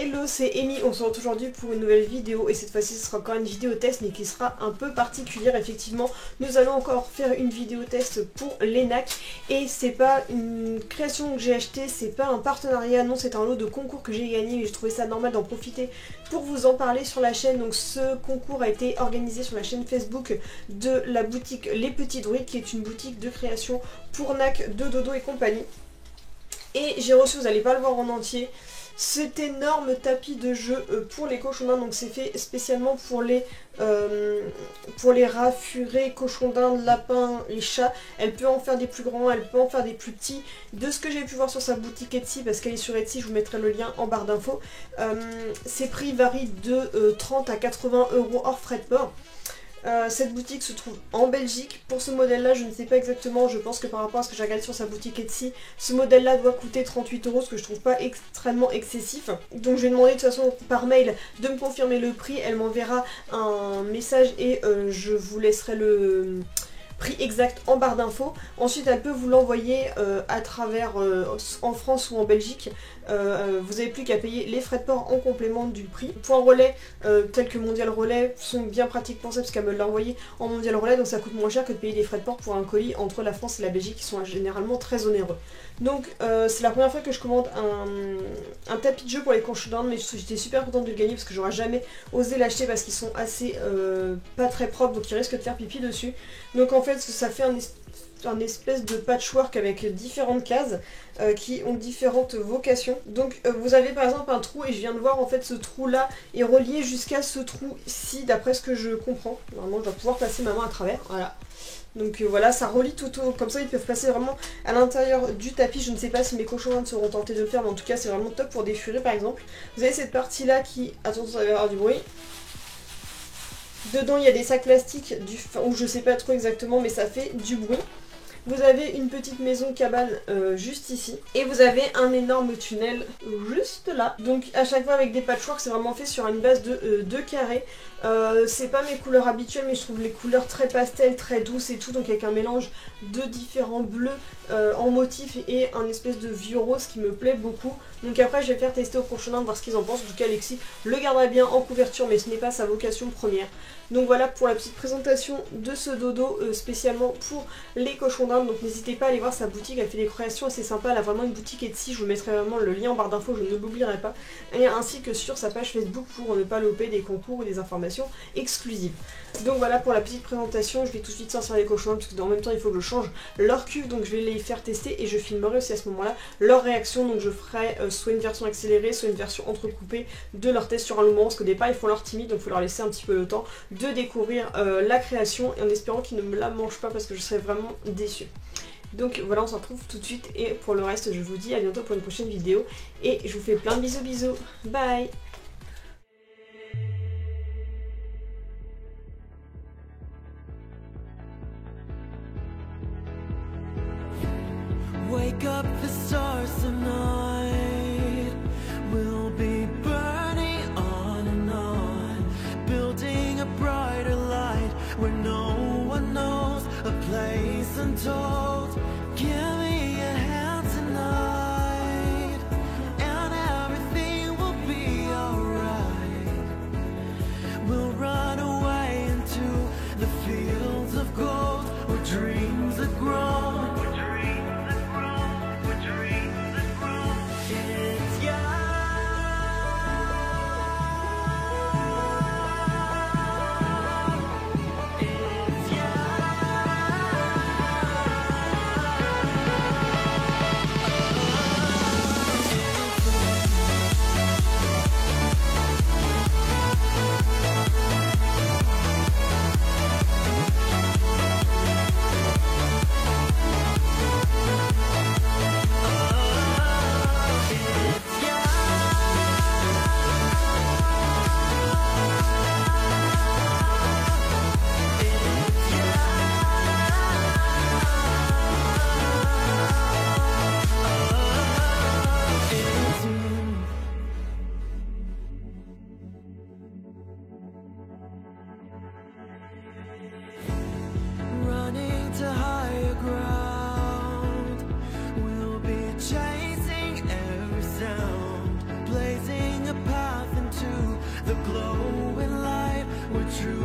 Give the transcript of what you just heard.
Hello, c'est Amy, on se retrouve aujourd'hui pour une nouvelle vidéo et cette fois-ci ce sera encore une vidéo test mais qui sera un peu particulière. Effectivement, nous allons encore faire une vidéo test pour l'ENAC et c'est pas une création que j'ai achetée, c'est pas un partenariat, non, c'est un lot de concours que j'ai gagné mais j'ai trouvé ça normal d'en profiter pour vous en parler sur la chaîne. Donc ce concours a été organisé sur la chaîne Facebook de la boutique Les Petits Druides qui est une boutique de création pour NAC, de dodo et compagnie. Et j'ai reçu, vous n'allez pas le voir en entier, cet énorme tapis de jeu pour les cochons d'Inde. Donc c'est fait spécialement pour les rats, furets, cochons d'Inde, lapins, les chats. Elle peut en faire des plus grands, elle peut en faire des plus petits. De ce que j'ai pu voir sur sa boutique Etsy, parce qu'elle est sur Etsy, je vous mettrai le lien en barre d'infos, ses prix varient de 30 à 80 € hors frais de port. Cette boutique se trouve en Belgique. Pour ce modèle là je ne sais pas exactement, je pense que par rapport à ce que j'ai regardé sur sa boutique Etsy, ce modèle là doit coûter 38 €, ce que je trouve pas extrêmement excessif. Donc je vais demander de toute façon par mail de me confirmer le prix, elle m'enverra un message et je vous laisserai le prix exact en barre d'infos. Ensuite elle peut vous l'envoyer à travers en France ou en Belgique. Vous n'avez plus qu'à payer les frais de port en complément du prix. Points relais tels que Mondial Relais sont bien pratiques pour ça parce qu'elle me l'a envoyé en Mondial Relais, donc ça coûte moins cher que de payer des frais de port pour un colis entre la France et la Belgique qui sont généralement très onéreux. Donc c'est la première fois que je commande un tapis de jeu pour les cochons d'Inde, mais j'étais super contente de le gagner parce que j'aurais jamais osé l'acheter parce qu'ils sont assez pas très propres, donc ils risquent de faire pipi dessus. Donc en fait ça fait un espèce de patchwork avec différentes cases qui ont différentes vocations. Donc vous avez par exemple un trou et je viens de voir en fait ce trou là est relié jusqu'à ce trou ici d'après ce que je comprends. Normalement je dois pouvoir passer ma main à travers, voilà. Donc voilà, ça relie tout comme ça ils peuvent passer vraiment à l'intérieur du tapis. Je ne sais pas si mes cochons d'Inde seront tentés de le faire, mais en tout cas c'est vraiment top pour des furets par exemple. Vous avez cette partie là qui, attention ça va y avoir du bruit. Dedans il y a des sacs plastiques, ou je sais pas trop exactement mais ça fait du bruit. Vous avez une petite maison cabane juste ici. Et vous avez un énorme tunnel juste là. Donc à chaque fois avec des patchworks, c'est vraiment fait sur une base de 2 carrés. C'est pas mes couleurs habituelles mais je trouve les couleurs très pastel, très douces et tout. Donc avec un mélange de différents bleus en motif et un espèce de vieux rose qui me plaît beaucoup. Donc après je vais faire tester aux cochons d'Inde, voir ce qu'ils en pensent. En tout cas Alexis le gardera bien en couverture mais ce n'est pas sa vocation première. Donc voilà pour la petite présentation de ce dodo spécialement pour les cochons d'Inde. Donc n'hésitez pas à aller voir sa boutique, elle fait des créations assez sympas. Elle a vraiment une boutique Etsy, je vous mettrai vraiment le lien en barre d'infos, je ne l'oublierai pas. Et ainsi que sur sa page Facebook pour ne pas louper des concours ou des informations exclusives. Donc voilà pour la petite présentation, je vais tout de suite sortir les cochons d'Inde parce que en même temps il faut que je change leur cuve. Donc je vais les faire tester et je filmerai aussi à ce moment là leur réaction. Donc je ferai soit une version accélérée, soit une version entrecoupée de leur test sur un long moment. Parce qu'au départ ils font leur timide, donc il faut leur laisser un petit peu le temps de découvrir la création et en espérant qu'ils ne me la mangent pas parce que je serais vraiment déçue. Donc voilà, on se retrouve tout de suite et pour le reste je vous dis à bientôt pour une prochaine vidéo et je vous fais plein de bisous, bye. Wake up the stars tonight. We'll be burning on and on, building a brighter light where no one knows a place untold. Give me a hand tonight, and everything will be alright. glowing light where true